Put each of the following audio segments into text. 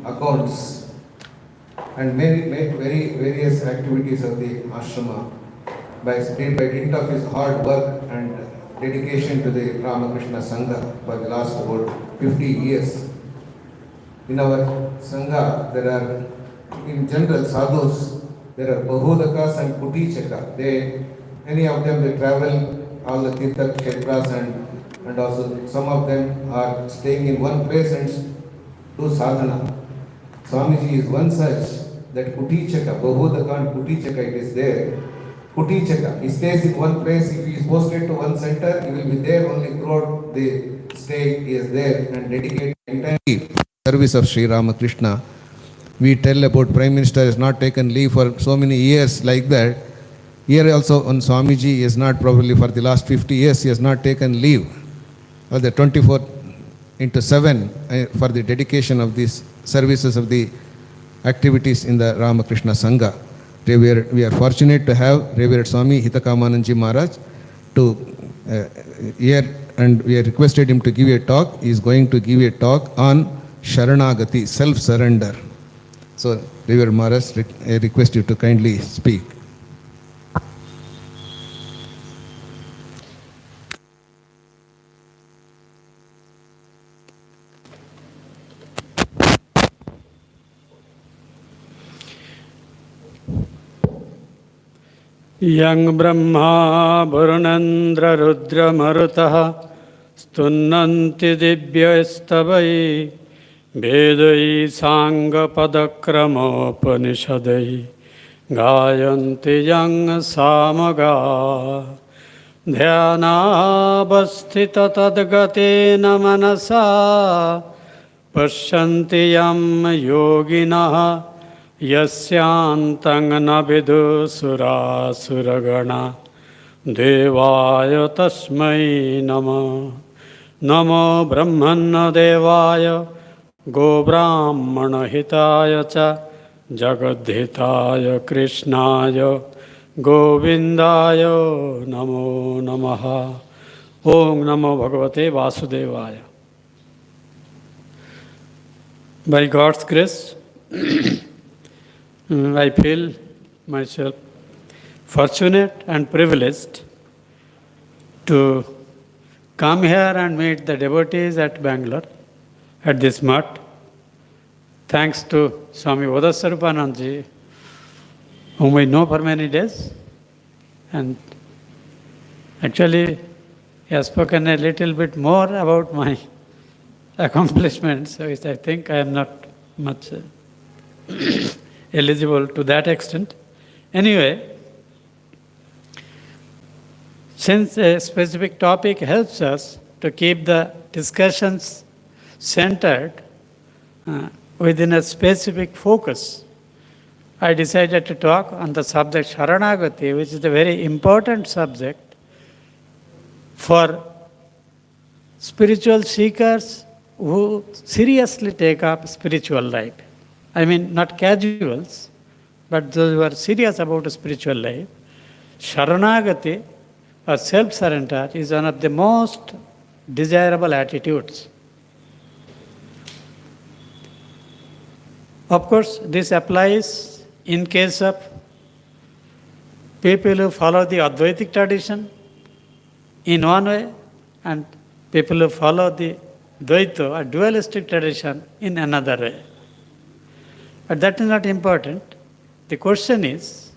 accounts and very various activities of the ashrama by dint of his hard work and dedication to the Ramakrishna Sangha for the last about 50 years. In our Sangha, there are, in general, sadhus, there are Bahudakas and Kutichaka. Many of them, they travel all the Tirtha Kshetras and also some of them are staying in one place and do sadhana. Swamiji is one such, that Kutichaka, Bahudaka and Kutichaka, it is there. Kutichaka, he stays in one place. If he is posted to one center, he will be there only throughout the stay. He is there and dedicated entirely service of Sri Ramakrishna. We tell about Prime Minister has not taken leave for so many years like that. Here also on Swamiji is not, probably for the last 50 years, he has not taken leave. Or the 24/7 for the dedication of these services of the activities in the Ramakrishna Sangha. We are fortunate to have Revered Swami Hitakamanandaji Maharaj to here, and we have requested him to give a talk. He is going to give a talk on Sharanagati, self-surrender. So, Revered Maharaj, I request you to kindly speak. Yang Brahma Varunandra Rudra Marutaha Stunnanti Divyaistavai Vedai Sangha Padakramapanishadai Gayanti Yang Samaga Dhyanabhasthita Tadgatena Manasa Pashyanti Yam Yoginaha Yasyantang nabidu sura suragana Devaya tasmai nama Namo brahmana devaya Go brahmana hitaya cha Jagadhitaya krishnaya Govindaya namo namaha Om namo bhagavate vasudevaya. By God's grace, I feel myself fortunate and privileged to come here and meet the devotees at Bangalore, at this mutt. Thanks to Swami Vadaswarupanandaji, whom I know for many days. And actually, he has spoken a little bit more about my accomplishments, which I think I am not much eligible to that extent. Anyway, since a specific topic helps us to keep the discussions centered within a specific focus, I decided to talk on the subject Sharanagati, which is a very important subject for spiritual seekers who seriously take up spiritual life. I mean, not casuals, but those who are serious about a spiritual life. Sharanagati, or self-surrender, is one of the most desirable attitudes. Of course, this applies in case of people who follow the Advaitic tradition in one way, and people who follow the Dvaita or dualistic tradition in another way. But that is not important. The question is,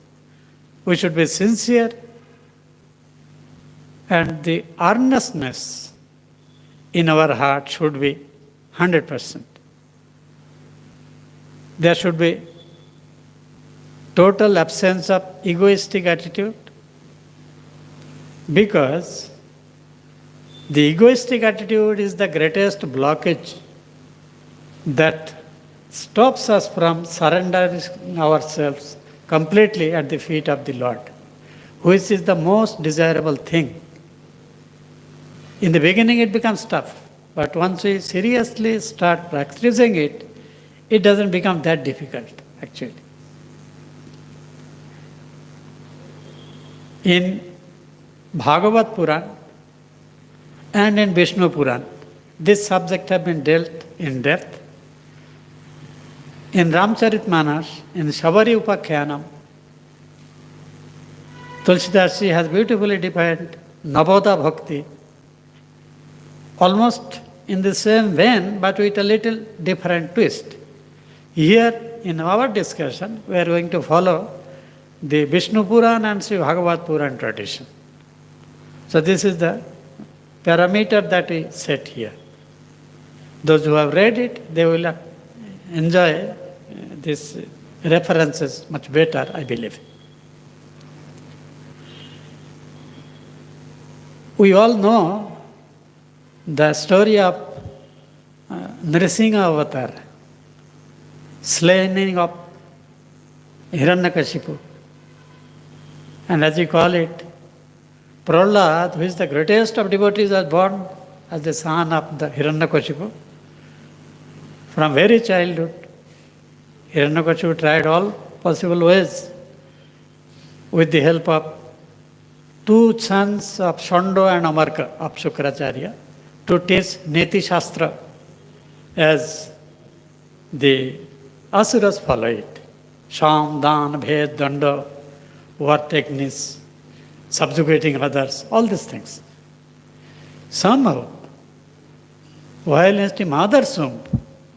we should be sincere, and the earnestness in our heart should be 100%. There should be total absence of egoistic attitude, because the egoistic attitude is the greatest blockage that stops us from surrendering ourselves completely at the feet of the Lord, which is the most desirable thing. In the beginning it becomes tough, but once we seriously start practicing it, it doesn't become that difficult actually. In Bhagavad Puran and in Vishnu Puran, this subject has been dealt in depth. In Ramcharitmanas, in Shabari Upakyanam, Tulsidasi has beautifully defined Navoda Bhakti, almost in the same vein but with a little different twist. Here in our discussion, we are going to follow the Vishnu Puran and Sri Bhagavad Puran tradition. So this is the parameter that we set here. Those who have read it, they will enjoy these references much better, I believe. We all know the story of Nrsimha Avatar, slaying of Hiranyakashipu. And as we call it, Prahlad, who is the greatest of devotees, was born as the son of the Hiranyakashipu. From very childhood, Hiranyakashipu tried all possible ways with the help of two sons of Shando and Amarka of Shukracharya to teach Niti Shastra as the Asuras follow it. Sham, Dan, Bhed, Danda, war techniques, subjugating others, all these things. Somehow, while in the mother's womb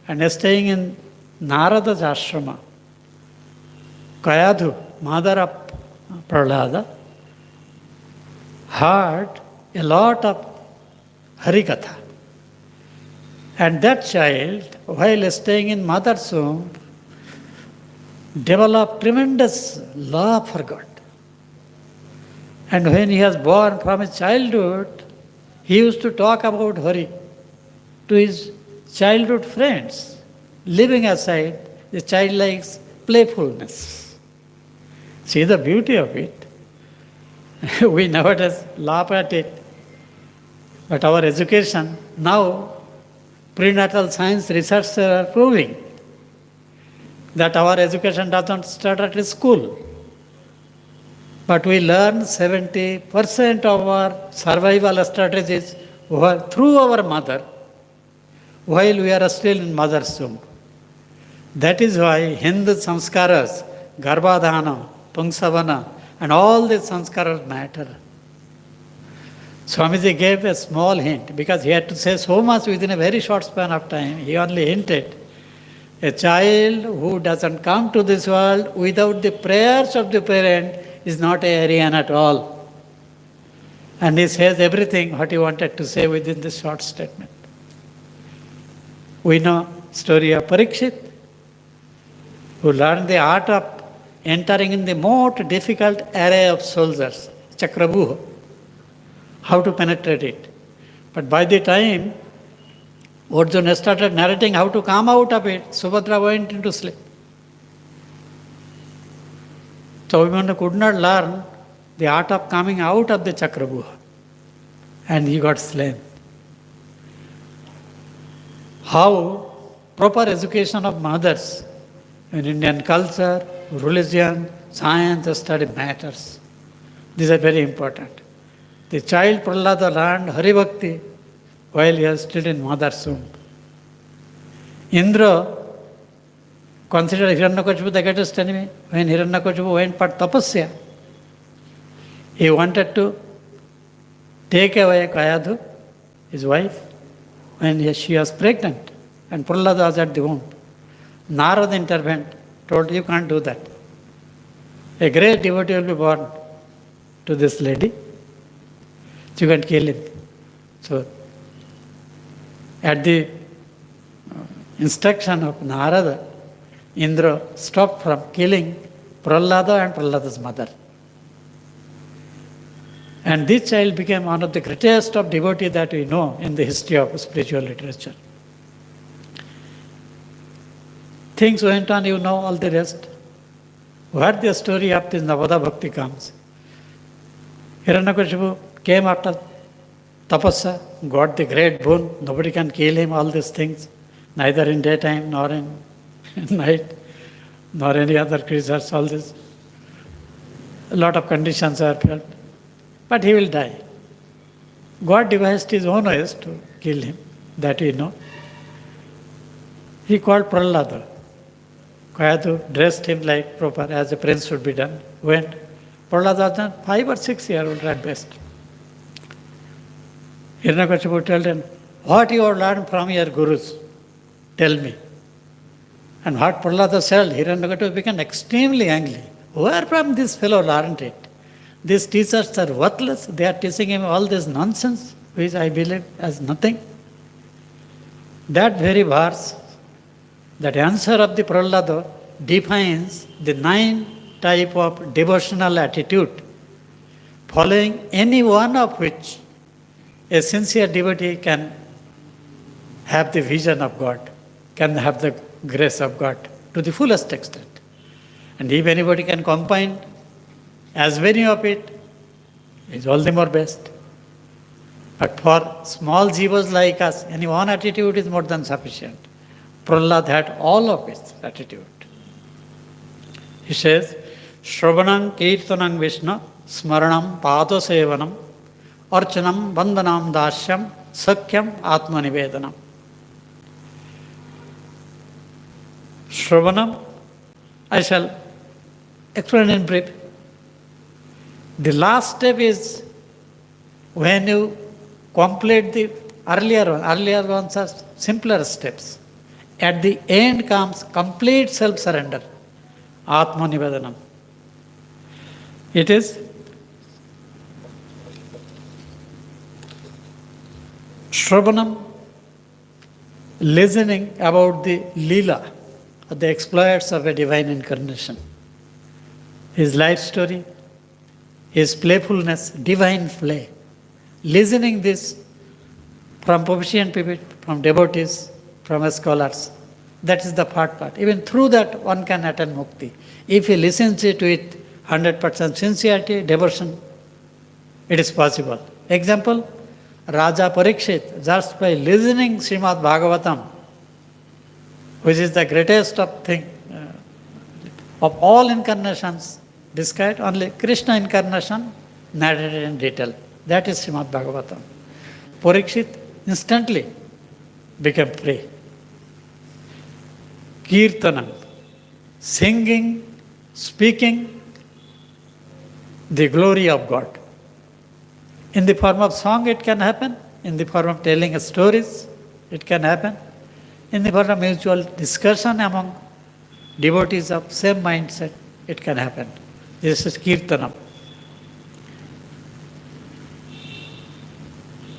and staying in Narada's ashrama, Kayadhu, mother of Prahlada, heard a lot of Harikatha. And that child, while staying in mother's womb, developed tremendous love for God. And when he was born from his childhood, he used to talk about Hari to his childhood friends, leaving aside the childlike's playfulness. See the beauty of it. We nowadays laugh at it. But our education now, prenatal science researchers are proving that our education doesn't start at school. But we learn 70% of our survival strategies through our mother while we are still in mother's womb. That is why Hindu sanskaras, Garbhadhana, Pungsavana, and all these sanskaras matter. Swamiji gave a small hint because he had to say so much within a very short span of time. He only hinted. A child who doesn't come to this world without the prayers of the parent is not a Aryan at all. And he says everything what he wanted to say within this short statement. We know story of Parikshit, who learned the art of entering in the most difficult array of soldiers, Chakrabuha, how to penetrate it. But by the time Arjuna started narrating how to come out of it, Subhadra went into sleep. So Abhimanyu could not learn the art of coming out of the Chakrabuha, and he got slain. How proper education of mothers in Indian culture, religion, science, study matters. These are very important. The child Prahlada learned Hari Bhakti while he was still in mother's womb. Indra considered Hiranyakashipu the greatest enemy. When Hiranyakashipu went for tapasya, he wanted to take away Kayadhu, his wife, when she was pregnant and Prahlada was at the womb. Narada intervened, told, you can't do that. A great devotee will be born to this lady. You can kill him. So, at the instruction of Narada, Indra stopped from killing Prahlada and Prahlada's mother. And this child became one of the greatest of devotees that we know in the history of spiritual literature. Things went on, you know all the rest. Where the story of this Navoda Bhakti comes. Hiranyakashipu came after tapasya, got the great boon. Nobody can kill him, all these things. Neither in daytime, nor in night, nor any other creatures, all this. A lot of conditions are felt. But he will die. God devised his own ways to kill him, that we know. He called Prahlada. Kayadu dressed him like proper, as a prince should be done. Went. Prahlad was done 5 or 6 years old at best. Hiranyakashipu told him, what you have learned from your gurus, tell me. And what Prahlad said, Hiranyakashipu became extremely angry. Where from this fellow learned it? These teachers are worthless. They are teaching him all this nonsense, which I believe as nothing. That very verse, that answer of the Prahlada defines the 9 type of devotional attitude, following any one of which a sincere devotee can have the vision of God, can have the grace of God to the fullest extent. And if anybody can combine as many of it, it's all the more best. But for small jivas like us, any one attitude is more than sufficient. Prahlad had all of his attitude. He says, Shravanam Kirtanam Vishnu, Smaranam Pada Sevanam, Archanam Vandanam Dashyam, Sakyam Atmanivedanam. Shravanam, I shall explain in brief. The last step is when you complete the earlier ones are simpler steps. At the end comes complete self-surrender, Atmanivedanam. It is Shravanam, listening about the Leela, the exploits of a divine incarnation, his life story, his playfulness, divine play. Listening this from proficient people, from devotees, from scholars, that is the part. Even through that one can attain mukti. If he listens to it 100% sincerity, devotion, it is possible. Example, Raja Parikshit, just by listening Srimad Bhagavatam, which is the greatest of all incarnations, described only Krishna incarnation narrated in detail. That is Srimad Bhagavatam. Parikshit instantly became free. Kirtanam, singing, speaking the glory of God. In the form of song it can happen, in the form of telling stories it can happen, in the form of mutual discussion among devotees of same mindset it can happen. This is Kirtanam.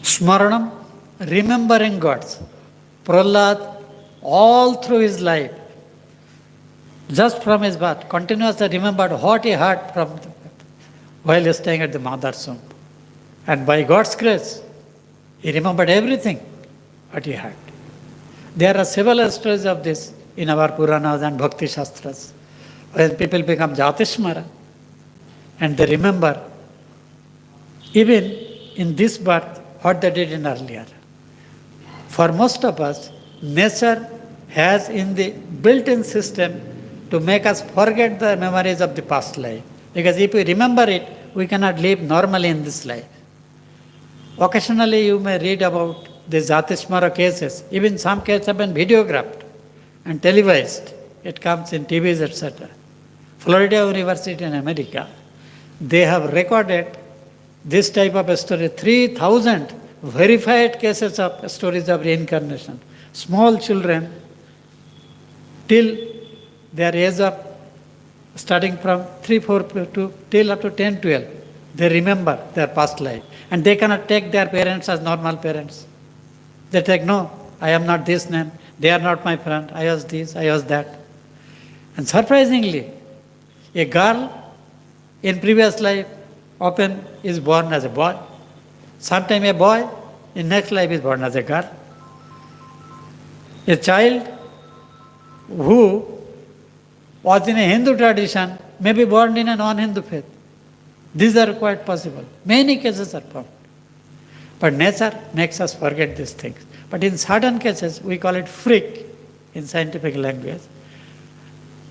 Smaranam, remembering God's. Prahlad, all through his life, just from his birth, continuously remembered what he heard while staying at the mother's womb. And by God's grace, he remembered everything what he heard. There are several stories of this in our Puranas and Bhakti Shastras, when people become Jatishmara and they remember even in this birth what they did in earlier. For most of us, nature has in the built-in system to make us forget the memories of the past life. Because if we remember it, we cannot live normally in this life. Occasionally you may read about the Jatishmara cases. Even some cases have been videographed and televised. It comes in TVs, etc. Florida University in America, they have recorded this type of a story, 3,000 verified cases of stories of reincarnation. Small children, till their age of, starting from 3, 4, till up to 10, 12, they remember their past life. And they cannot take their parents as normal parents. They take, no, I am not this name, they are not my friend, I was this, I was that. And surprisingly, a girl in previous life often is born as a boy. Sometime a boy in next life is born as a girl. A child who was in a Hindu tradition may be born in a non-Hindu faith. These are quite possible. Many cases are found. But nature makes us forget these things. But in certain cases, we call it freak in scientific language.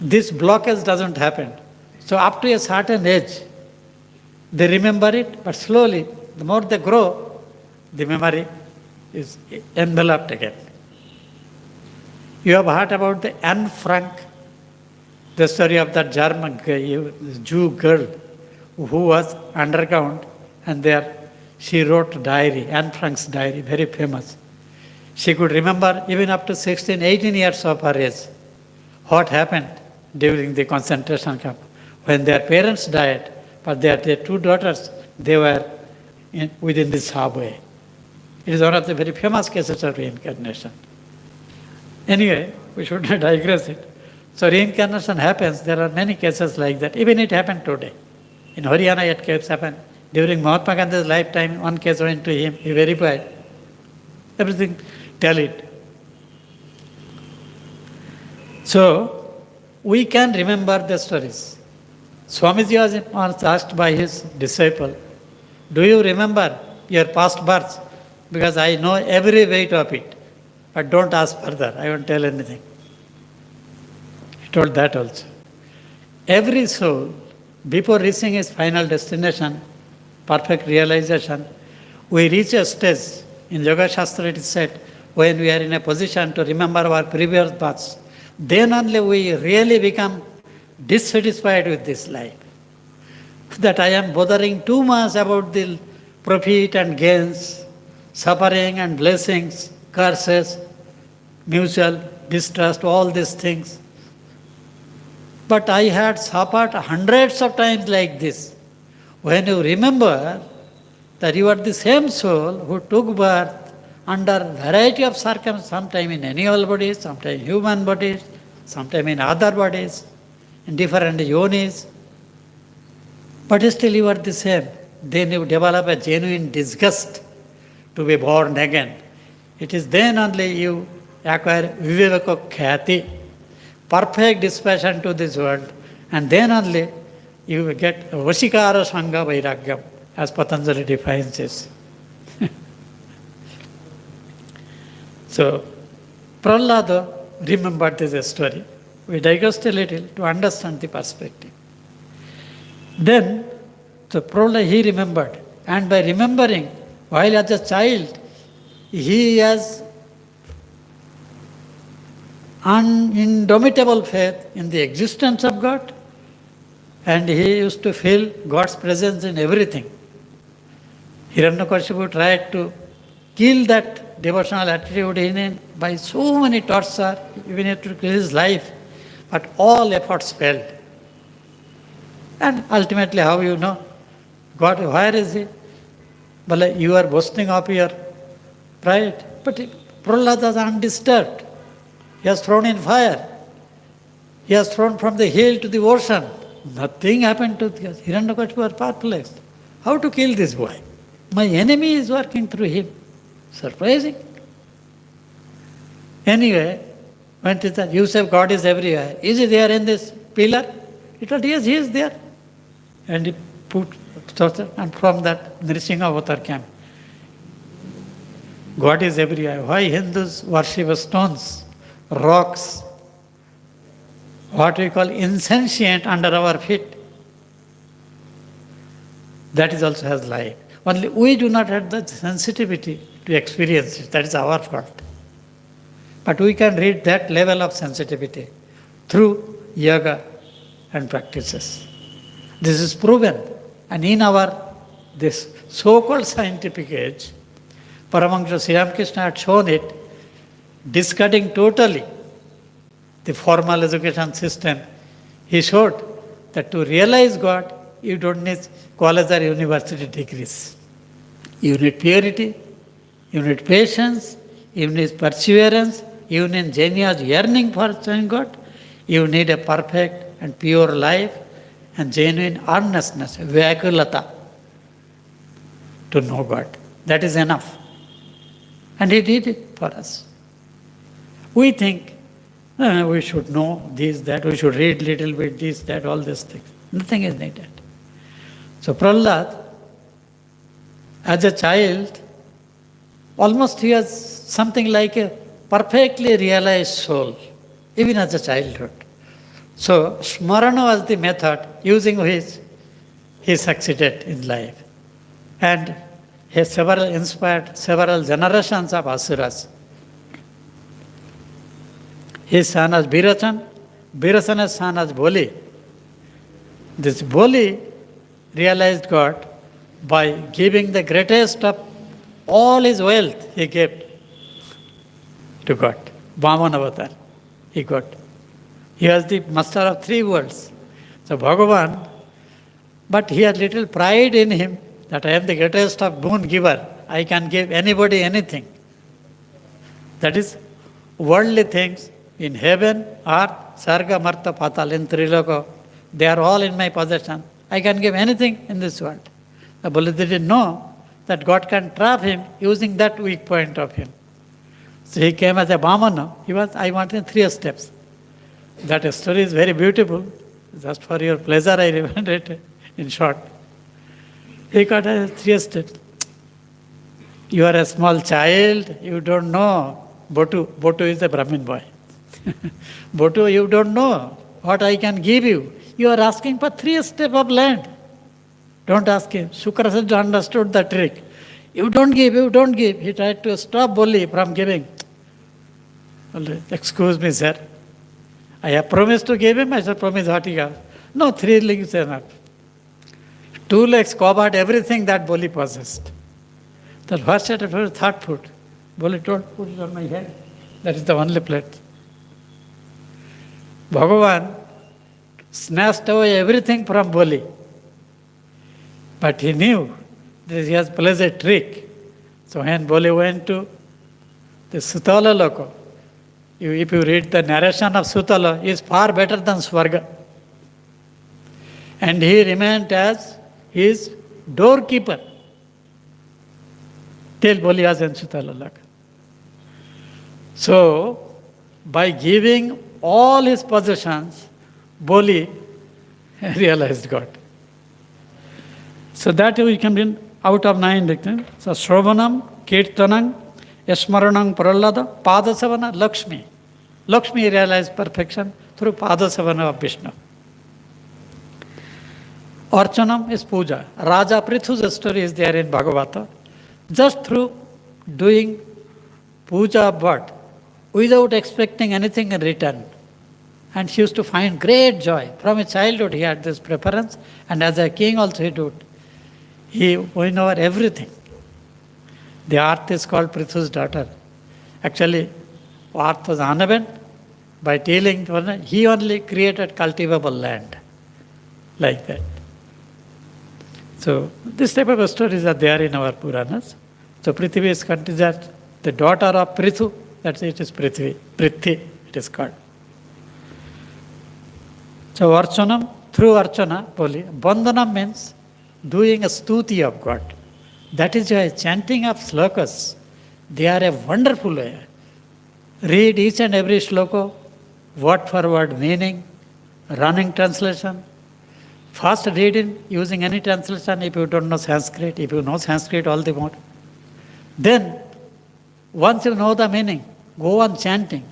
This blockage doesn't happen. So up to a certain age, they remember it, but slowly, the more they grow, the memory is enveloped again. You have heard about the Anne Frank the story of that German Jew girl who was underground, and there she wrote diary, Anne Frank's diary, very famous. She could remember even up to 16, 18 years of her age, what happened during the concentration camp when their parents died, but their two daughters, they were within the subway. It is one of the very famous cases of reincarnation. Anyway, we should not digress it. So reincarnation happens. There are many cases like that. Even it happened today. In Haryana, it keeps happened. During Mahatma Gandhi's lifetime, one case went to him. He verified everything. Tell it. So we can remember the stories. Swamiji was once asked by his disciple, "Do you remember your past births? Because I know every weight of it. But don't ask further. I won't tell anything." He told that also. Every soul, before reaching its final destination, perfect realization, we reach a stage. In Yoga Shastra it is said, when we are in a position to remember our previous births, then only we really become dissatisfied with this life. That I am bothering too much about the profit and gains, suffering and blessings, curses, mutual distrust, all these things. But I had suffered hundreds of times like this. When you remember that you are the same soul who took birth under variety of circumstances, sometime in animal bodies, sometime human bodies, sometime in other bodies, in different yonis, but still you are the same. Then you develop a genuine disgust to be born again. It is then only you acquire viveka khyati, perfect dispassion to this world, and then only you get vasikara sangha vairagyam, as Patanjali defines it. So, Prahlada remembered this story. We digressed a little to understand the perspective. Then, so Prahlada, he remembered, and by remembering, while as a child, he has an indomitable faith in the existence of God, and he used to feel God's presence in everything. Hiranyakashipu tried to kill that devotional attitude in him by so many torture, even to kill his life, but all efforts failed. And ultimately, how you know? God, where is he? Well, you are boasting of your pride. But Prahlada is undisturbed. He has thrown in fire. He has thrown from the hill to the ocean. Nothing happened to Hiranyakashipu was perplexed. How to kill this boy? My enemy is working through him. Surprising. Anyway, when it said, you say God is everywhere. Is he there in this pillar? He told, yes, he is there. And he put, and from that Nrsimha Avatar came. God is everywhere. Why Hindus worship stones, rocks, what we call insentient under our feet? That is also has life. Only we do not have the sensitivity to experience it. That is our fault. But we can reach that level of sensitivity through yoga and practices. This is proven. And in our this so-called scientific age, Paramahansa Sri Ramakrishna had shown it, discarding totally the formal education system. He showed that to realize God, you don't need college or university degrees. You need purity, you need patience, you need perseverance, you need genuine yearning for God, you need a perfect and pure life and genuine earnestness, vyakulata, to know God. That is enough. And he did it for us. We think we should know this, that, we should read little bit this, that, all these things. Nothing is needed. So Prahlad, as a child, almost he has something like a perfectly realized soul, even as a childhood. So Smarana was the method using which he succeeded in life. And he has inspired several generations of asuras. His son was Birachan, Birasa's son as Boli. This Boli realized God by giving the greatest of all his wealth he gave to God. Vaman avatar he got. He was the master of three worlds. So Bhagavan, but he had little pride in him that I am the greatest of boon giver. I can give anybody anything. That is, worldly things in heaven or Sarga, Marta, Patal, in Triloka, they are all in my possession. I can give anything in this world. The Buddha didn't know that God can trap him using that weak point of him. So he came as a Brahmana. I wanted 3 steps. That story is very beautiful. Just for your pleasure, I remember it in short. He got a 3 steps. You are a small child, you don't know. Botu is a Brahmin boy. Botu, you don't know what I can give you. You are asking for 3 steps of land. Don't ask him. Shukrasaj understood the trick. You don't give. He tried to stop Boli from giving. Excuse me, sir. I have promised to give him. I said, promise what he got. No, 3 legs enough. 2 legs covered everything that Boli possessed. The first set of 3rd foot. Boli told, put it on my head. That is the only plate. Bhagavan snatched away everything from Boli. But he knew that he has played a trick. So when Boli went to the Sutala Loko, if you read the narration of Sutala, he is far better than Swarga. And he remained as his doorkeeper till Boli was in Sutala Loko. So, by giving all his possessions, Boli realized God. So that we can bring out of 9 victims. So Shravanam, Kirtanam, Yasmaranam, Pralada, Padasavana, Lakshmi. Lakshmi realized perfection through Padasavana of Vishnu. Archanam is puja. Raja Prithu's story is there in Bhagavata. Just through doing puja of what? Without expecting anything in return. And he used to find great joy. From his childhood he had this preference, and as a king also he did. He won over everything. The earth is called Prithu's daughter. Actually, earth was unabent. By tilling, he only created cultivable land. Like that. So, this type of stories are there in our Puranas. So, Prithvi is considered the daughter of Prithu. That's it is Prithvi. Prithi, it is called. So, Archanam, through Archana, Bandhanam means doing a stuti of God. That is why chanting of slokas, they are a wonderful way. Read each and every sloka, word for word meaning, running translation. First read in using any translation if you don't know Sanskrit. If you know Sanskrit, all the more. Then, once you know the meaning, go on chanting.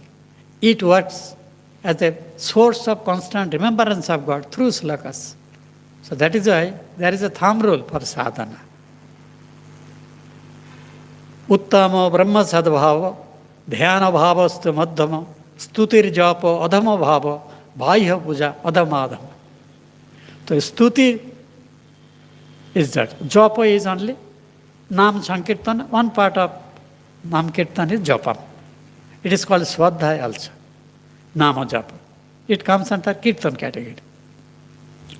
It works as a source of constant remembrance of God through slokas. So that is why there is a thumb rule for sadhana. Uttama brahma sadbhava, dhyana bhavastu madhyama, stutir japa adhama bhava, bhaya puja adhamadhama. So stuti is that. Japa is only Nam Sankirtan. One part of Nam Kirtan is Japa. It is called Swadhyaya also. Nama Japa. It comes under Kirtan category.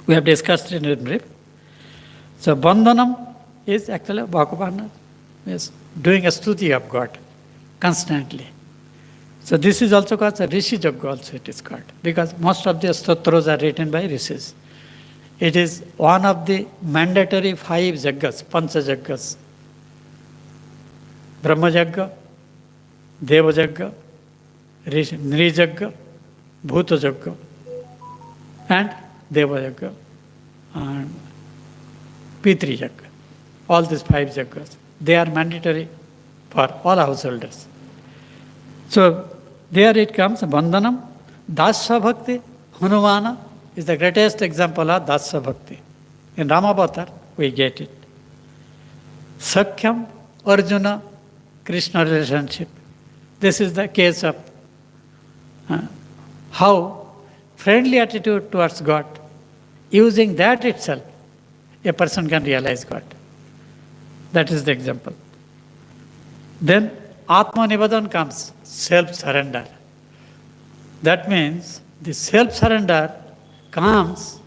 We have discussed it in brief. So Bandhanam is actually Bhagavan is doing a stuti of God constantly. So this is also called a Rishi Jagga also it is called. Because most of the stotras are written by Rishis. It is one of the mandatory 5 jaggas, Pancha jaggas. Brahma Jagga, Deva Jagga, Nri Jagga, Bhuta Jagga, and Deva Jagga, and Pitri Jagga. All these 5 jaggas, they are mandatory for all householders. So, there it comes, Bandhanam, Dasya Bhakti, Hanumana is the greatest example of Dasya Bhakti. In Ramavatar, we get it. Sakhyam, Arjuna, Krishna relationship. This is the case of how friendly attitude towards God, using that itself, a person can realize God. That is the example. Then Atma Nivedan comes, self-surrender. That means the self-surrender comes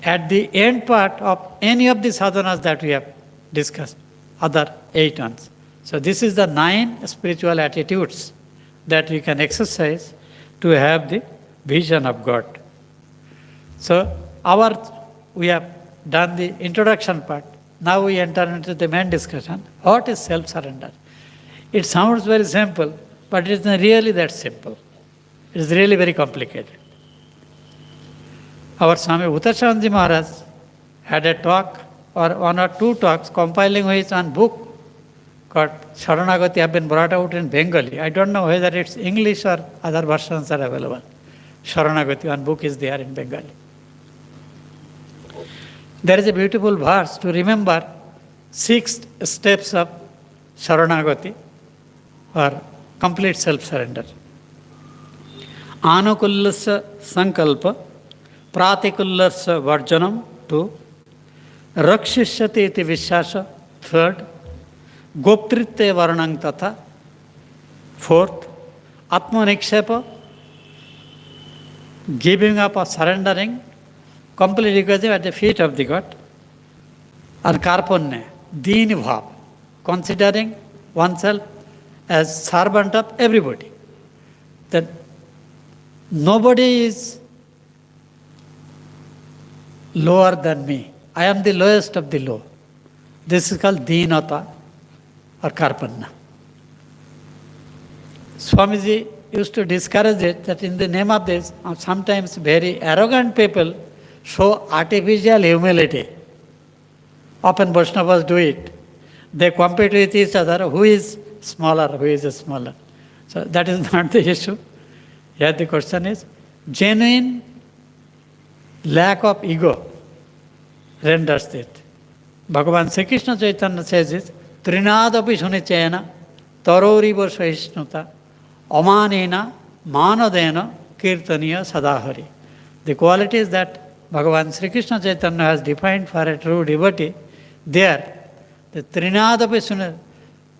at the end part of any of the sadhanas that we have discussed, other 8 ones. So this is the 9 spiritual attitudes that we can exercise to have the vision of God. So we have done the introduction part. Now we enter into the main discussion. What is self-surrender? It sounds very simple, but it is not really that simple. It is really very complicated. Our Swami Hitakamanandaji Maharaj had a talk, or 1 or 2 talks, compiling which one book called Sharanagati have been brought out in Bengali. I don't know whether it's English or other versions are available. Sharanagati, one book is there in Bengali. There is a beautiful verse to remember 6 steps of Sharanagati, or complete self-surrender. Anukullasya sankalpa, pratikullasya varjanam, 2. Rakshishyati iti vishwasa, 3rd. Goptritte varnang tatha, 4th. Atmanikshepa, giving up or surrendering, complete egoism at the feet of the God. And karpanya, deen bhav, considering oneself as servant of everybody. That nobody is lower than me. I am the lowest of the low. This is called deenata or karpanya. Swamiji used to discourage it, that in the name of this, sometimes very arrogant people show artificial humility. Often Vaishnavas do it. They compete with each other, who is smaller, who is smaller. So that is not the issue. Here the question is, genuine lack of ego renders it. Bhagavan Sri Krishna Chaitanya says it, Trinadapi Sunichena, Taroriva Sahisnuta, Amanena, Manadena, Kirtaniya Sadahari. The qualities that Bhagavan Sri Krishna Chaitanya has defined for a true devotee, there, the Trinadapi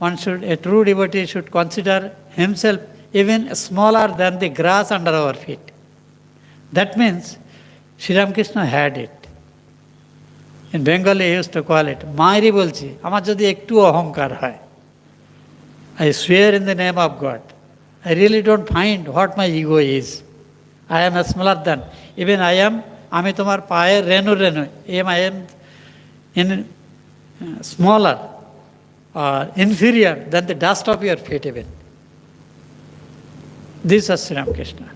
Sunichena, a true devotee should consider himself even smaller than the grass under our feet. That means Sri Ramakrishna had it. In Bengali he used to call it, Mairi bolchi, amar jodi ekটু অহংকার হয়, I swear in the name of God, I really don't find what my ego is. I am smaller than, even I am, আমি তোমার পায়ের রেণু রেণু, I am in smaller or inferior than the dust of your feet even. This is Sri Ramakrishna.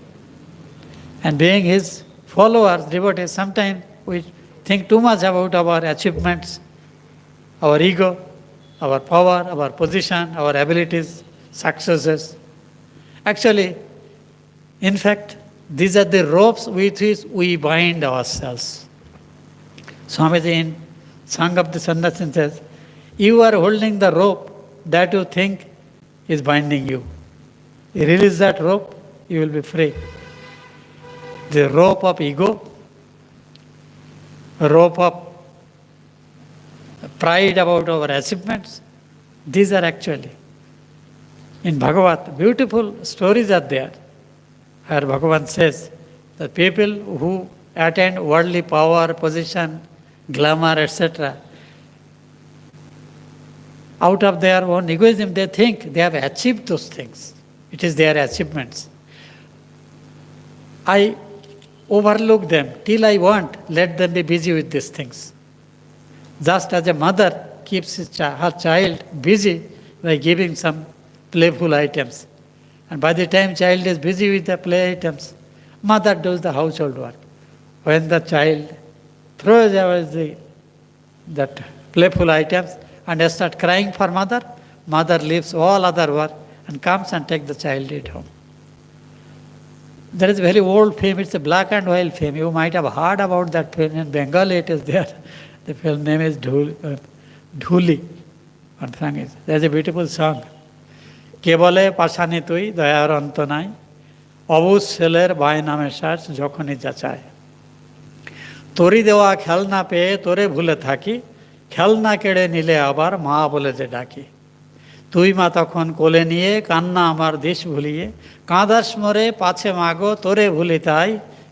And being his followers, devotees, sometimes we think too much about our achievements, our ego, our power, our position, our abilities, successes. Actually, in fact, these are the ropes with which we bind ourselves. Swamiji in Song of the Sannyasin says, you are holding the rope that you think is binding you. You release that rope, you will be free. The rope of ego, rope of pride about our achievements, these are actually, in Bhagavat, beautiful stories are there, where Bhagavan says that people who attain worldly power, position, glamour, etc., out of their own egoism, they think they have achieved those things. It is their achievements. I overlook them till I want, let them be busy with these things. Just as a mother keeps her child busy by giving some playful items. And by the time child is busy with the play items, mother does the household work. When the child throws away that playful items and starts crying for mother, mother leaves all other work and comes and takes the child at home. There is a very old film, it's a black and white film. You might have heard about that film. In Bengali it is there. The film name is Dhuli. There is a beautiful song. Ke bole pashani tui dayar ant nai, অবুজ ছেলের বায়না massage যখনই যা চায়, তোরই দেওয়া খেলনা পেয়ে তোরে ভুলে থাকি, খেলনা কেড়ে নিলে আবার মা বলে যে ডাকি। তুই মা তখন কোলে নিয়ে কান্না আমার দেশ ভুলিয়ে, কাঁদাস মরে পাছে মাগো তোরে ভুলি তাই,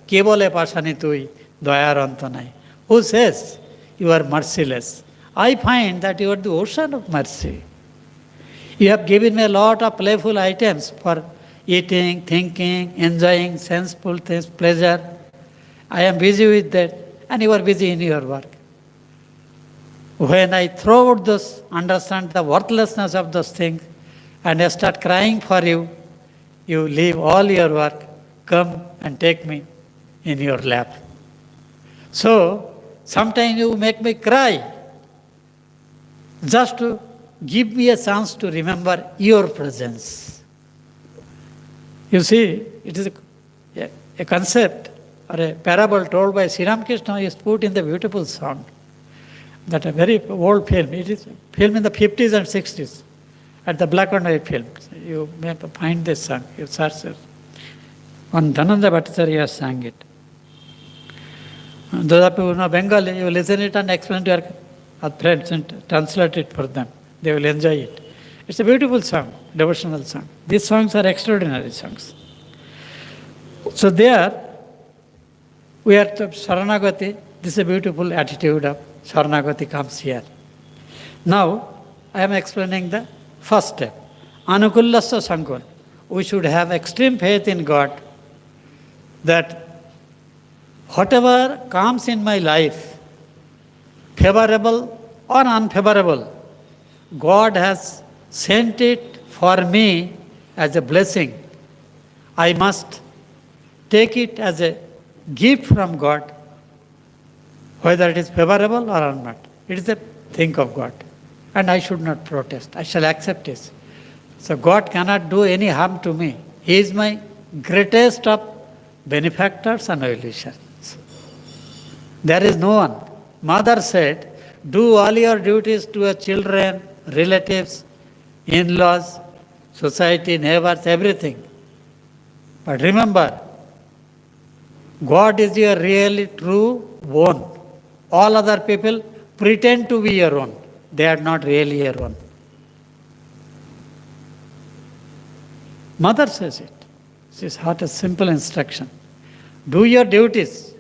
কে বলে পাশানি তুই দয়ার অন্ত নাই। Who says you are merciless, I find that you are the ocean of mercy. You have given me a lot of playful items for eating, thinking, enjoying senseful things, pleasure. I am busy with that, and you are busy in your work. When I throw out those, understand the worthlessness of those things, and I start crying for you, you leave all your work, come and take me in your lap. So, sometimes you make me cry, just to give me a chance to remember your presence. You see, it is a concept or a parable told by Sri Ramakrishna is put in the beautiful song. That a very old film. It is a film in the 50s and 60s, at the black and white film. You may find this song. You search it. One Dhananda Bhattacharya sang it. Those of you who know Bengali, you listen it and explain to your friends and translate it for them. They will enjoy it. It's a beautiful song, devotional song. These songs are extraordinary songs. So there, we are to Sharanagati. This is a beautiful attitude of Sharanagati comes here. Now, I am explaining the first step. Anukullasya Sankul. We should have extreme faith in God that whatever comes in my life, favorable or unfavorable, God has sent it for me as a blessing. I must take it as a gift from God, whether it is favorable or not. It is a thing of God. And I should not protest. I shall accept it. So God cannot do any harm to me. He is my greatest of benefactors and well-wishers. There is no one. Mother said, do all your duties to your children, relatives, in-laws, society, neighbors, everything. But remember, God is your really true own. All other people pretend to be your own. They are not really your own. Mother says it. This is what a simple instruction. Do your duties.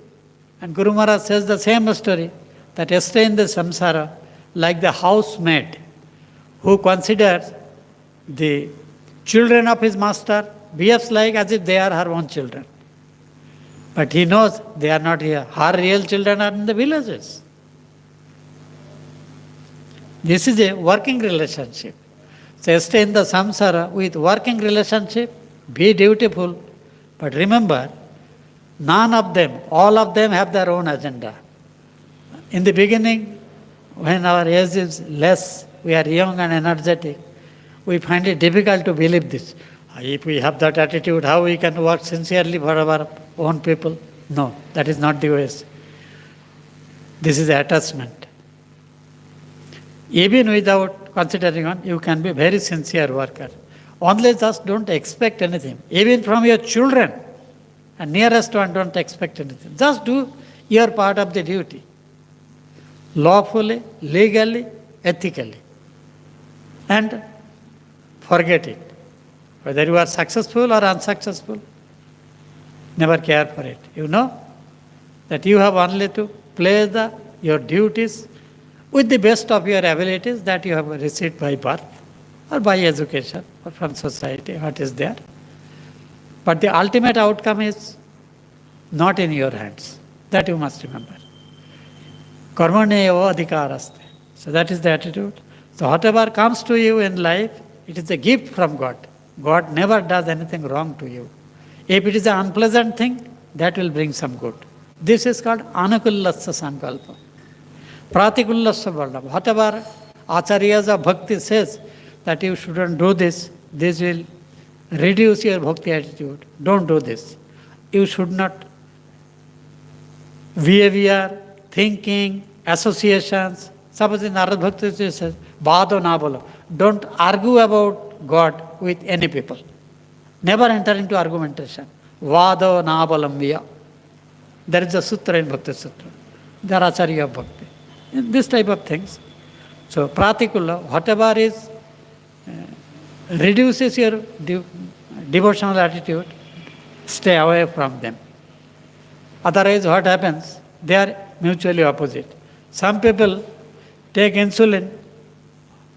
And Guru Maharaj says the same story, that stay in the samsara like the housemaid who considers the children of his master, behaves like as if they are her own children. But he knows they are not here. Her real children are in the villages. This is a working relationship. So stay in the samsara with working relationship, be dutiful, but remember, none of them, all of them have their own agenda. In the beginning, when our age is less, we are young and energetic, we find it difficult to believe this. If we have that attitude, how we can work sincerely for our own people? No, that is not the way. This is attachment. Even without considering on, you can be very sincere worker. Only just don't expect anything. Even from your children and nearest one, don't expect anything. Just do your part of the duty. Lawfully, legally, ethically. And forget it. Whether you are successful or unsuccessful, never care for it. You know that you have only to play your duties with the best of your abilities that you have received by birth or by education or from society, what is there. But the ultimate outcome is not in your hands. That you must remember. Karmaneva adhikaraste. So that is the attitude. So whatever comes to you in life, it is a gift from God. God never does anything wrong to you. If it is an unpleasant thing, that will bring some good. This is called anukullasya sankalpa. Pratikullasya varnam. Whatever acharyas of bhakti says that you shouldn't do this will reduce your bhakti attitude. Don't do this. You should not behavior, thinking, associations. Suppose in Narad Bhakti says, Bado na bolo. Don't argue about God with any people. Never enter into argumentation. Vado Nabalambiya. There is a sutra in Bhakti Sutra. There are Acharya of Bhakti. This type of things. So, Pratikula, whatever is reduces your devotional attitude, stay away from them. Otherwise, what happens? They are mutually opposite. Some people take insulin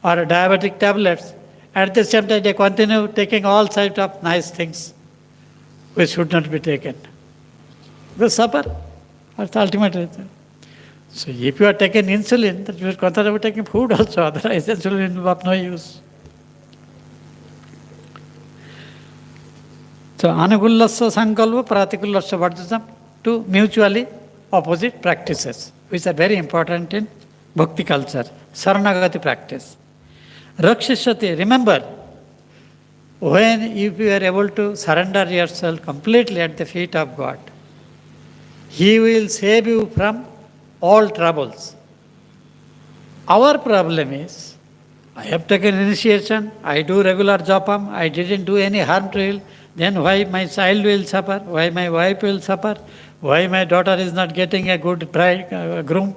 or diabetic tablets, at the same time they continue taking all kinds of nice things which should not be taken. They suffer. That's ultimately. So if you are taking insulin, that you should consider taking food also, otherwise insulin will have no use. So anukullasya sankalpa, pratikullasya vardhasam, two mutually opposite practices, which are very important in bhakti culture, saranagati practice. Rakshishati, remember, if you are able to surrender yourself completely at the feet of God, He will save you from all troubles. Our problem is, I have taken initiation, I do regular japam, I didn't do any harm to him, then why my child will suffer, why my wife will suffer, why my daughter is not getting a good bride, groom.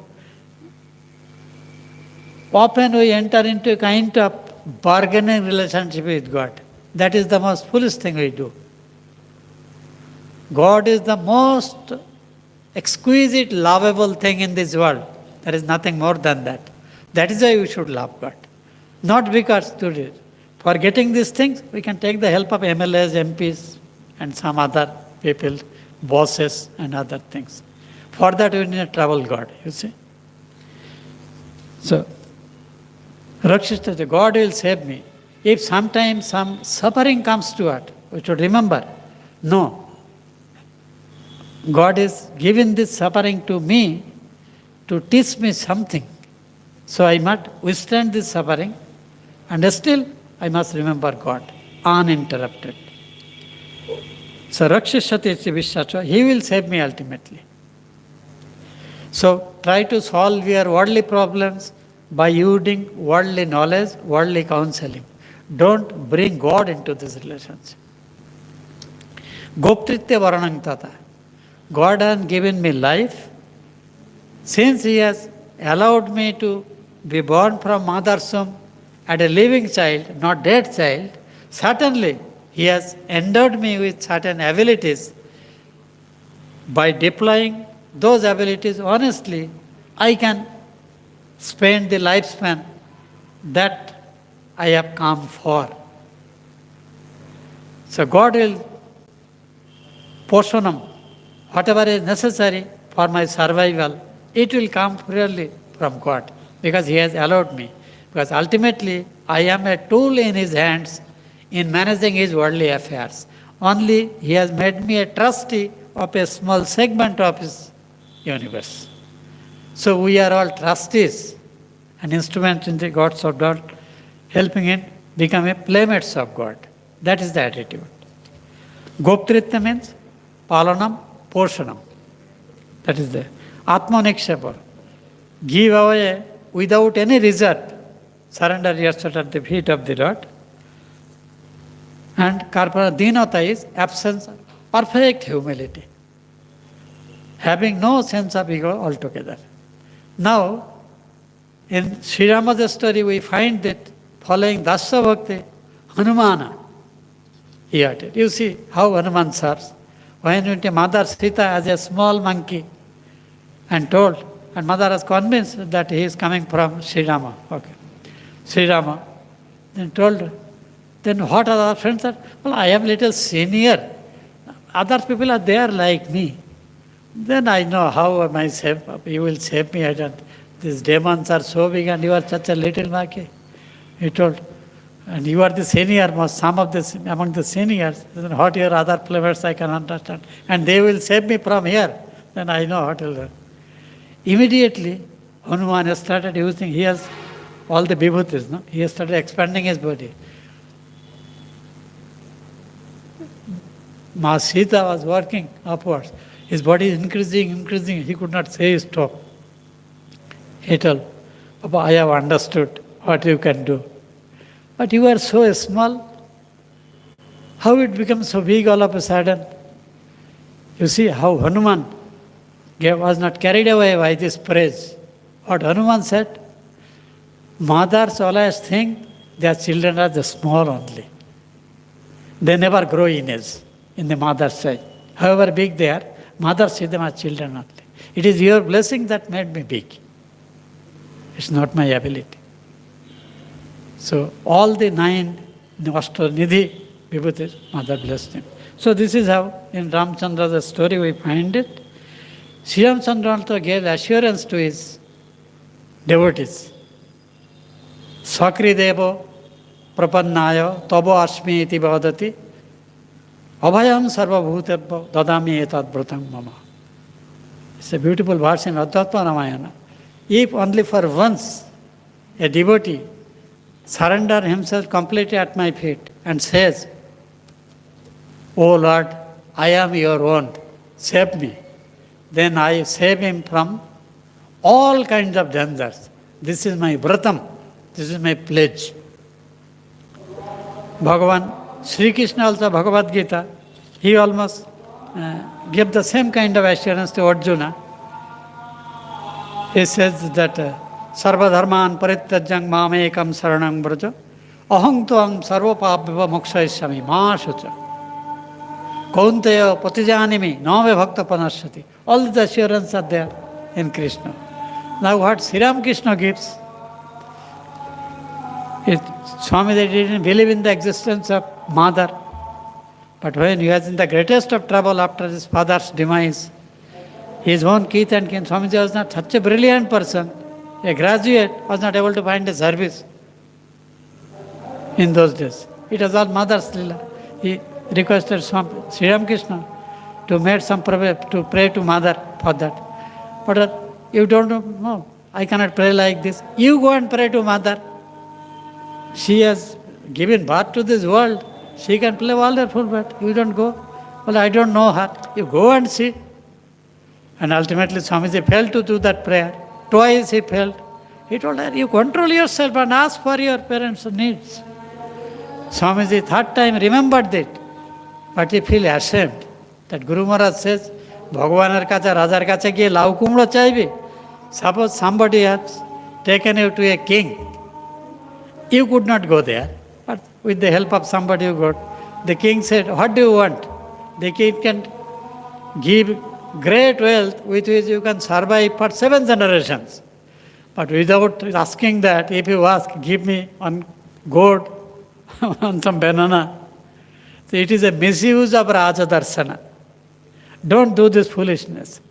Often we enter into a kind of bargaining relationship with God. That is the most foolish thing we do. God is the most exquisite, lovable thing in this world. There is nothing more than that. That is why we should love God. Not because for getting these things, we can take the help of MLAs, MPs, and some other people, bosses, and other things. For that, we need to trouble God, you see. So, Rakshishta, God will save me. If sometimes some suffering comes to us, we should remember, no, God is giving this suffering to me to teach me something. So I must withstand this suffering, and still I must remember God, uninterrupted. So Rakshishati Vishwacha, He will save me ultimately. So try to solve your worldly problems by using worldly knowledge, worldly counseling. Don't bring God into this relationship. Goptritya Varanang Tata. God has given me life. Since He has allowed me to be born from mother's womb as a living child, not dead child, certainly He has endowed me with certain abilities. By deploying those abilities honestly, I can spend the lifespan that I have come for. So God will portionam, whatever is necessary for my survival, it will come purely from God, because He has allowed me. Because ultimately, I am a tool in His hands in managing His worldly affairs. Only He has made me a trustee of a small segment of His universe. So we are all trustees and instruments in the God's of God, helping Him become a playmates of God. That is the attitude. Goptritya means palanam, portionam. That is the Atmanikshapa. Give away without any reserve. Surrender yourself at the feet of the Lord. And karpana dinata is absence of perfect humility. Having no sense of ego altogether. Now, in Sri Rama's story, we find that following Dasya Bhakti, Hanumana, he uttered. You see how Hanuman serves. When Mother Sita as a small monkey and told, and mother was convinced that he is coming from Sri Rama. Okay. Sri Rama. Then told her, then what are our friends said? Well, I am little senior. Other people are there like me. Then I know how am I saved. You will save me. I don't. These demons are so big and you are such a little monkey. He told, and you are the senior, some of the among the seniors. Then what your other playmates I can understand. And they will save me from here. Then I know what will do. Immediately, Hanuman started using, he has all the vibhutis, no? He has started expanding his body. Ma Sita was working upwards. His body is increasing. He could not say stop. He told, Papa, I have understood what you can do. But you are so small. How it becomes so big all of a sudden? You see how Hanuman was not carried away by this praise. What Hanuman said, mothers always think their children are the small only. They never grow in age in the mother's side. However big they are, mothers see them as children only. It is your blessing that made me big. It's not my ability. So all the 9 Nidhi Vibhutis, mother blessed him. So this is how in Ramchandra's story we find it. Sri Ramchandra also gave assurance to his devotees. Sakri Devo Prapannayo Tabo Ashmi iti Vadati Abhayam Sarva Bhutebho Dadami Etat Bhrutam Mama. It's a beautiful verse in Adhyatma Ramayana. If only for once a devotee surrender himself completely at my feet and says, "O Lord, I am your own, save me," then I save him from all kinds of dangers. This is my vratam, this is my pledge. Bhagavan, Sri Krishna also, Bhagavad Gita, he almost gave the same kind of assurance to Arjuna. He says that Sarva Dharman Parityajang Mamekam Saranam Braja Aham Tuam Sarvapabhava Mokshayasami Ma Shucha Kaunteya Patijanimi Nave Bhakta Panashati. All the assurance are there in Krishna. Now what Sri Ramakrishna gives, Swami, they didn't believe in the existence of mother. But when he was in the greatest of trouble after his father's demise, his own kith and kin, Swamiji was not such a brilliant person. A graduate was not able to find a service in those days. It was all mother's lila. He requested Sri Ramakrishna to make some prayer, to pray to mother for that. But you don't know, no, I cannot pray like this. You go and pray to mother. She has given birth to this world. She can play wonderful, but you don't go. Well, I don't know her. You go and see. And ultimately Swamiji failed to do that prayer. Twice he failed. He told her, you control yourself and ask for your parents' needs. Swamiji third time remembered that. But he feel ashamed that Guru Maharaj says, Bhagavaner kache, Rajar kache giye lau kumro chaibe. Suppose somebody has taken you to a king. You could not go there, but with the help of somebody you got. The king said, what do you want? The king can give great wealth with which you can survive for 7 generations. But without asking that, if you ask, give me one goat, on some banana. So it is a misuse of Raja Darsana. Don't do this foolishness.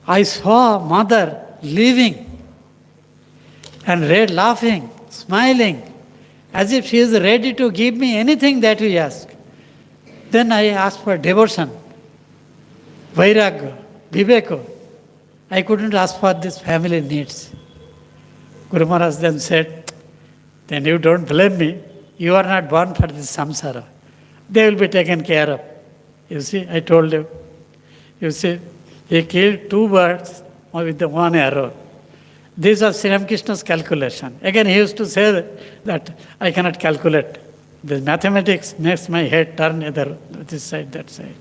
I saw mother leaving and read laughing, smiling, as if she is ready to give me anything that you ask. Then I asked for devotion, vairagya, viveka. I couldn't ask for this family needs. Guru Maharaj then said, then you don't blame me. You are not born for this samsara. They will be taken care of. You see, I told you. You see, he killed 2 birds with the 1 arrow. This was Sri Ramakrishna's calculation. Again, he used to say that I cannot calculate. The mathematics makes my head turn either this side, that side.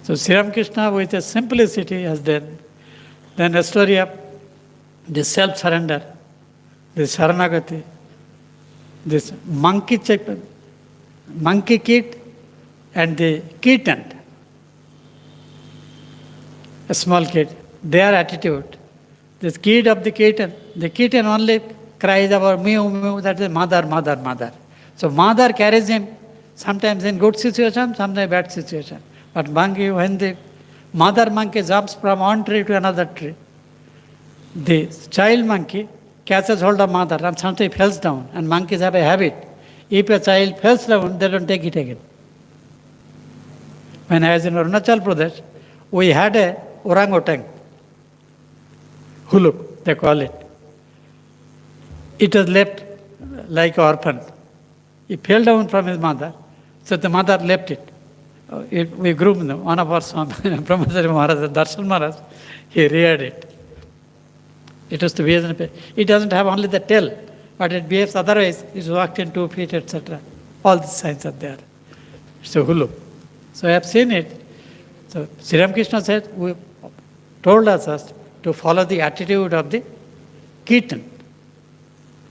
So Sri Ramakrishna, with a simplicity, has done. Then a story of the self-surrender, the Sharanagati, this monkey kid and the kitten, a small kid, their attitude. This kid of the kitten only cries about mew, mew, that is mother, mother, mother. So mother carries him sometimes in good situation, sometimes bad situation. But monkey, when the mother monkey jumps from one tree to another tree, the child monkey catches hold of mother and sometimes falls down. And monkeys have a habit. If a child falls down, they don't take it again. When I was in Arunachal Pradesh, we had a orangutan, huluk, they call it. It was left like an orphan. He fell down from his mother, so the mother left it. We groomed them. One of our Swami, Brahmachari Maharaj, Darshan Maharaj, he reared it. It was to be, it doesn't have only the tail, but it behaves otherwise. It's walked in 2 feet, etc. All the signs are there. It's a hulu. So I have seen it. So Sri Ramakrishna said, told us to follow the attitude of the kitten.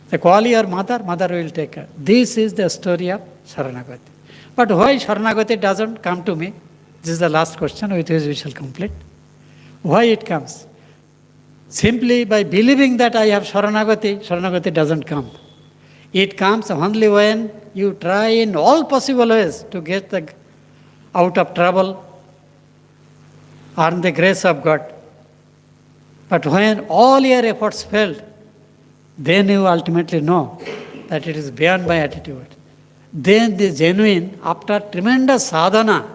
The call your mother, mother will take care. This is the story of Sharanagati. But why Sharanagati doesn't come to me? This is the last question with which we shall complete. Why it comes? Simply by believing that I have Sharanagati, Sharanagati doesn't come. It comes only when you try in all possible ways to get out of trouble, earn the grace of God. But when all your efforts failed, then you ultimately know that it is beyond my attitude. Then the genuine, after tremendous sadhana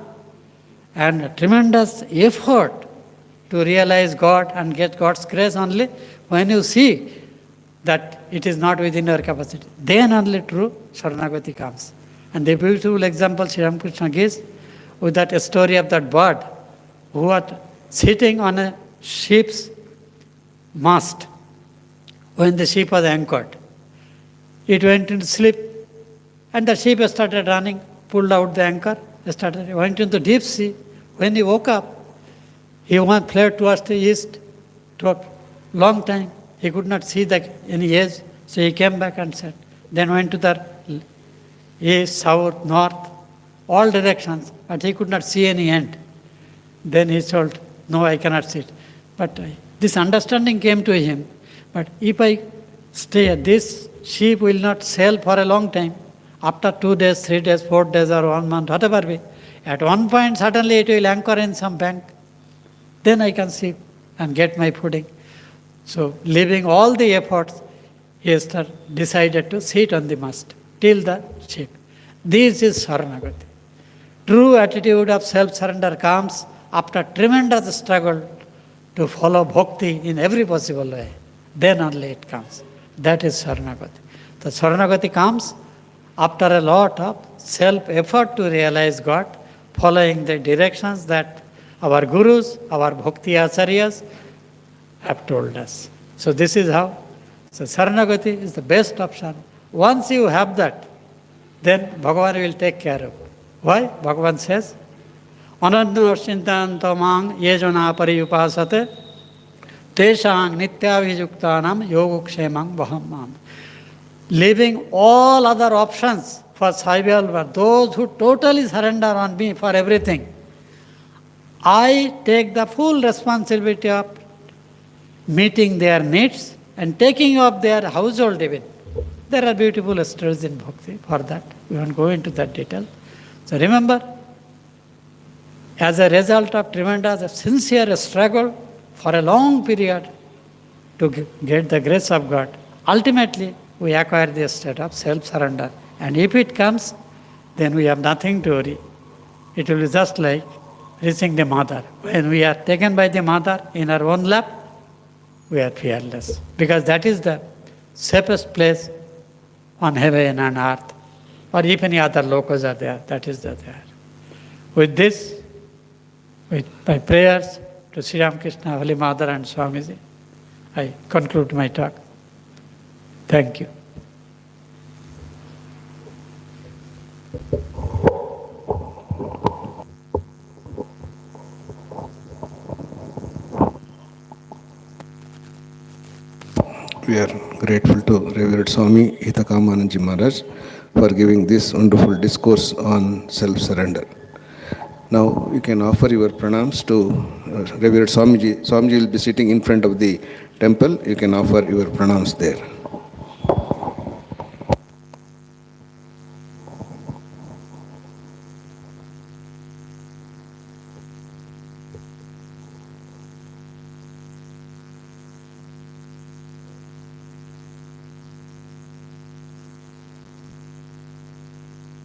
and tremendous effort to realize God and get God's grace, only when you see that it is not within your capacity, then only true Sharanagati comes. And the beautiful example Sri Ramakrishna gives with that story of that bird who was sitting on a ship's mast when the ship was anchored. It went into sleep and the ship started running, pulled out the anchor, went into deep sea. When he woke up, he fled towards the east, took a long time. He could not see any edge, so he came back and said, then went to the east, south, north, all directions, but he could not see any end. Then he told, no, I cannot see it. But this understanding came to him. But if I stay, this ship will not sail for a long time. After 2 days, 3 days, 4 days, or 1 month, whatever be. At one point, suddenly it will anchor in some bank. Then I can see and get my footing. So, leaving all the efforts, he decided to sit on the mast till the ship. This is Sharanagati. True attitude of self-surrender comes after tremendous struggle to follow bhakti in every possible way. Then only it comes. That is Sharanagati. The Sharanagati comes after a lot of self-effort to realize God, following the directions that our gurus, our bhakti acharyas have told us. So this is how. So Sharanagati is the best option. Once you have that, then Bhagavan will take care of. Why? Bhagavan says, Anadna Shintanto Mang Yejana Pariyupasate Teshang Nityavijuktanam Yogukshemang Vahammam. Leaving all other options for survival, those who totally surrender on me for everything, I take the full responsibility of meeting their needs and taking up their household even. There are beautiful stories in Bhakti for that. We won't go into that detail. So remember, as a result of tremendous, sincere struggle for a long period to get the grace of God, ultimately we acquire the state of self-surrender. And if it comes, then we have nothing to worry. It will be just like reaching the mother. When we are taken by the mother in our own lap, we are fearless. Because that is the safest place on heaven and earth. Or if any other locals are there, that is there. With this, with my prayers to Sri Ramakrishna, Holy Mother and Swamiji, I conclude my talk. Thank you. We are grateful to Revered Swami Hitakamanandaji Maharaj for giving this wonderful discourse on self-surrender. Now you can offer your pranams to Revered Swamiji. Swamiji will be sitting in front of the temple. You can offer your pranams there.